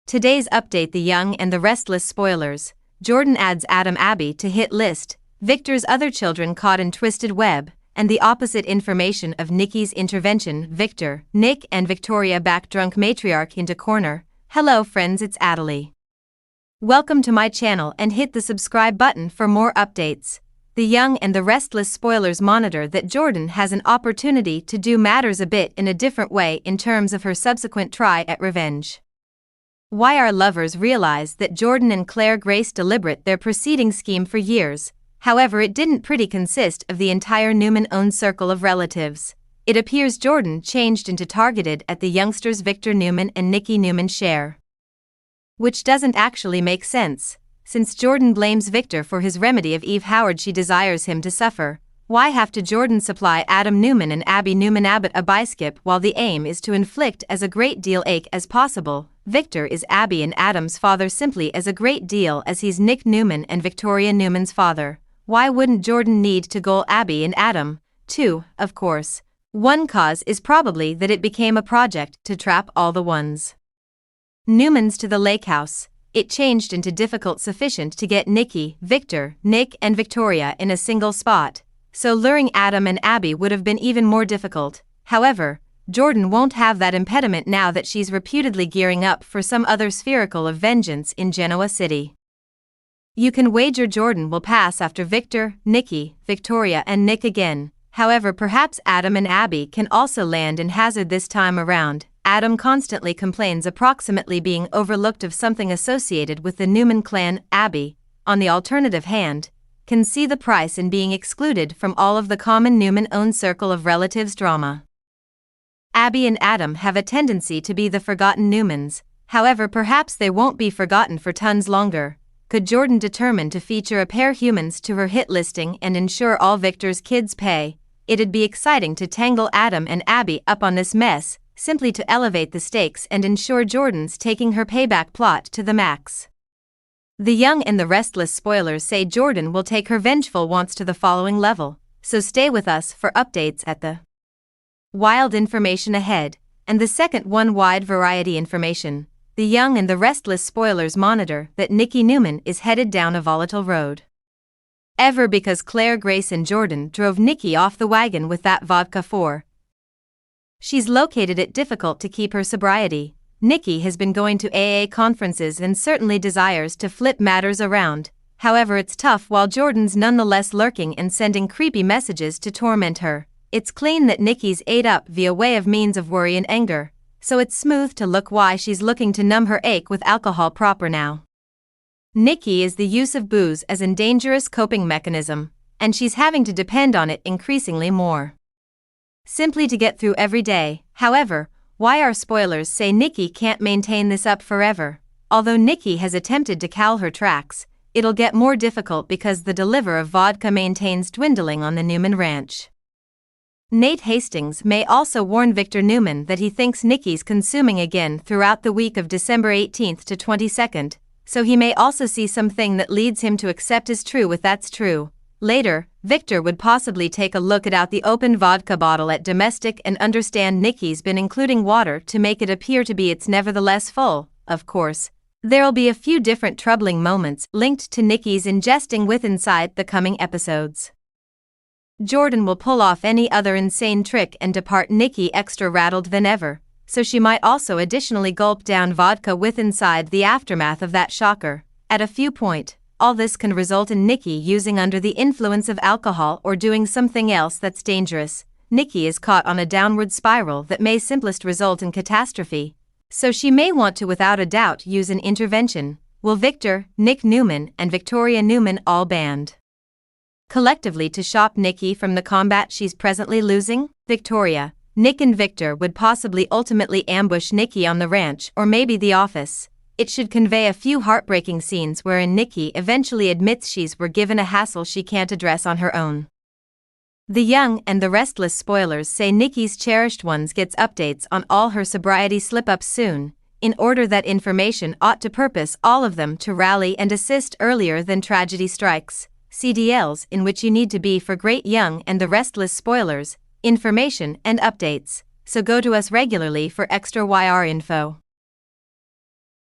Today's update: The Young and the Restless spoilers. Jordan adds Adam Abby to hit list, Victor's other children caught in twisted web, and the opposite information of Nikki's intervention. Victor, Nick and Victoria back drunk matriarch into corner. Hello friends, it's Adelie. Welcome to my channel and hit the subscribe button for more updates. The Young and the Restless spoilers monitor that Jordan has an opportunity to do matters a bit in a different way in terms of her subsequent try at revenge. Why our lovers realize that Jordan and Claire Grace deliberate their preceding scheme for years. However, it didn't pretty consist of the entire Newman-owned circle of relatives. It appears Jordan changed into targeted at the youngsters Victor Newman and Nikki Newman share. Which doesn't actually make sense, since Jordan blames Victor for his remedy of Eve Howard. She desires him to suffer. Why have to Jordan supply Adam Newman and Abby Newman Abbott a biskip while the aim is to inflict as a great deal ache as possible? Victor is Abby and Adam's father simply as a great deal as he's Nick Newman and Victoria Newman's father. Why wouldn't Jordan need to goal Abby and Adam, too? Of course. One cause is probably that it became a project to trap all the ones Newmans to the lake house. It changed into difficult sufficient to get Nikki, Victor, Nick and Victoria in a single spot, so luring Adam and Abby would have been even more difficult. However, Jordan won't have that impediment now that she's reputedly gearing up for some other spherical of vengeance in Genoa City. You can wager Jordan will pass after Victor, Nikki, Victoria and Nick again. However, perhaps Adam and Abby can also land in hazard this time around. Adam constantly complains approximately being overlooked of something associated with the Newman clan. Abby, on the alternative hand, can see the price in being excluded from all of the common Newman-owned circle of relatives drama. Abby and Adam have a tendency to be the forgotten Newmans. However, perhaps they won't be forgotten for tons longer. Could Jordan determine to feature a pair humans to her hit listing and ensure all Victor's kids pay? It'd be exciting to tangle Adam and Abby up on this mess, simply to elevate the stakes and ensure Jordan's taking her payback plot to the max. The Young and the Restless spoilers say Jordan will take her vengeful wants to the following level, so stay with us for updates at the wild information ahead, and the second one wide variety information. The Young and the Restless spoilers monitor that Nikki Newman is headed down a volatile road. Ever because Claire Grace and Jordan drove Nikki off the wagon with that vodka for. She's located it difficult to keep her sobriety. Nikki has been going to AA conferences and certainly desires to flip matters around. However, it's tough while Jordan's nonetheless lurking and sending creepy messages to torment her. It's clean that Nikki's ate up via way of means of worry and anger, so it's smooth to look why she's looking to numb her ache with alcohol proper now. Nikki is the use of booze as a dangerous coping mechanism, and she's having to depend on it increasingly more, simply to get through every day. However, why our spoilers say Nikki can't maintain this up forever. Although Nikki has attempted to cowl her tracks, it'll get more difficult because the deliver of vodka maintains dwindling on the Newman ranch. Nate Hastings may also warn Victor Newman that he thinks Nikki's consuming again throughout the week of December 18th to 22nd, so he may also see something that leads him to accept as true if that's true. Later, Victor would possibly take a look at the open vodka bottle at domestic and understand Nikki's been including water to make it appear to be it's nevertheless full. Of course, there'll be a few different troubling moments linked to Nikki's ingesting with inside the coming episodes. Jordan will pull off any other insane trick and depart Nikki extra rattled than ever, so she might also additionally gulp down vodka with inside the aftermath of that shocker. At a few point, all this can result in Nikki using under the influence of alcohol or doing something else that's dangerous. Nikki is caught on a downward spiral that may simplest result in catastrophe, so she may want to without a doubt use an intervention. Will Victor, Nick Newman and Victoria Newman all band collectively to stop Nikki from the combat she's presently losing? Victoria, Nick and Victor would possibly ultimately ambush Nikki on the ranch or maybe the office. It should convey a few heartbreaking scenes wherein Nikki eventually admits she's were given a hassle she can't address on her own. The Young and the Restless spoilers say Nikki's cherished ones gets updates on all her sobriety slip-ups soon, in order that information ought to purpose all of them to rally and assist earlier than tragedy strikes. CDLs in which you need to be for great Young and the Restless spoilers, information and updates, so go to us regularly for extra YR info.